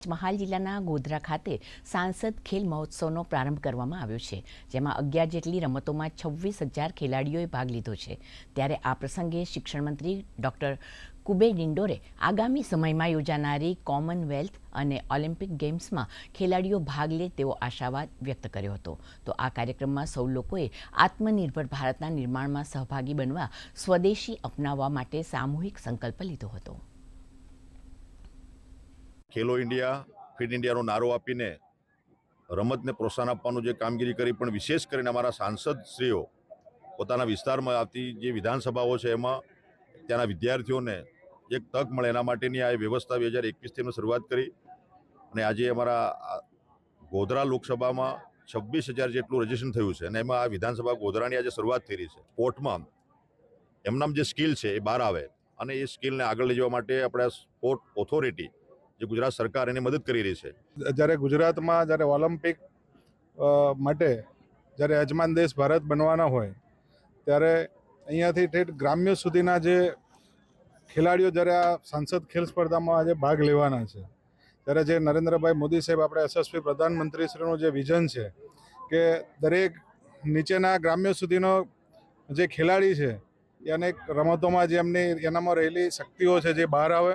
પંચમહાલ જિલ્લાના ગોધરા ખાતે સાંસદ ખેલ મહોત્સવનો પ્રારંભ કરવામાં આવ્યો છે, જેમાં 11 જેટલી રમતોમાં 26,000 ખેલાડીઓએ ભાગ લીધો છે. ત્યારે આ પ્રસંગે શિક્ષણ મંત્રી ડોક્ટર કુબેર ડિંડોરે આગામી સમયમાં યોજાનારી કોમનવેલ્થ અને ઓલિમ્પિક ગેમ્સમાં ખેલાડીઓ ભાગ લે તેવો આશાવાદ વ્યક્ત કર્યો હતો. તો આ કાર્યક્રમમાં સૌ લોકોએ આત્મનિર્ભર ભારતના નિર્માણમાં સહભાગી બનવા સ્વદેશી અપનાવવા માટે સામૂહિક સંકલ્પ લીધો હતો. ખેલો ઇન્ડિયા ફિટ ઇન્ડિયાનો નારો આપીને રમતને પ્રોત્સાહન આપવાનું જે કામગીરી કરી, પણ વિશેષ કરીને અમારા સાંસદશ્રીઓ પોતાના વિસ્તારમાં આવતી જે વિધાનસભાઓ છે એમાં ત્યાંના વિદ્યાર્થીઓને એક તક મળે એના માટેની આ વ્યવસ્થા 2021થી અમે શરૂઆત કરી અને આજે અમારા ગોધરા લોકસભામાં 26,000 જેટલું રજીસ્ટ્રેશન થયું છે અને એમાં આ વિધાનસભા ગોધરાની આજે શરૂઆત થઈ રહી છે. સ્પોર્ટમાં એમનામ જે સ્કિલ છે એ બહાર આવે અને એ સ્કિલને આગળ લઈ જવા માટે આપણે સ્પોર્ટ ઓથોરિટી જે ગુજરાત સરકાર એને મદદ કરી રહી છે. જ્યારે ગુજરાતમાં જ્યારે ઓલિમ્પિક માટે જ્યારે યજમાન દેશ ભારત બનવાના હોય ત્યારે અહીંયાથી ઠેઠ ગ્રામ્ય સુધીના જે ખેલાડીઓ જ્યારે આ સાંસદ ખેલ સ્પર્ધામાં આજે ભાગ લેવાના છે, ત્યારે જે નરેન્દ્રભાઈ મોદી સાહેબ આપણે યશસ્વી પ્રધાનમંત્રીશ્રીનું જે વિઝન છે કે દરેક નીચેના ગ્રામ્ય સુધીનો જે ખેલાડી છે એને રમતોમાં જે એમની એનામાં રહેલી શક્તિઓ છે જે બહાર આવે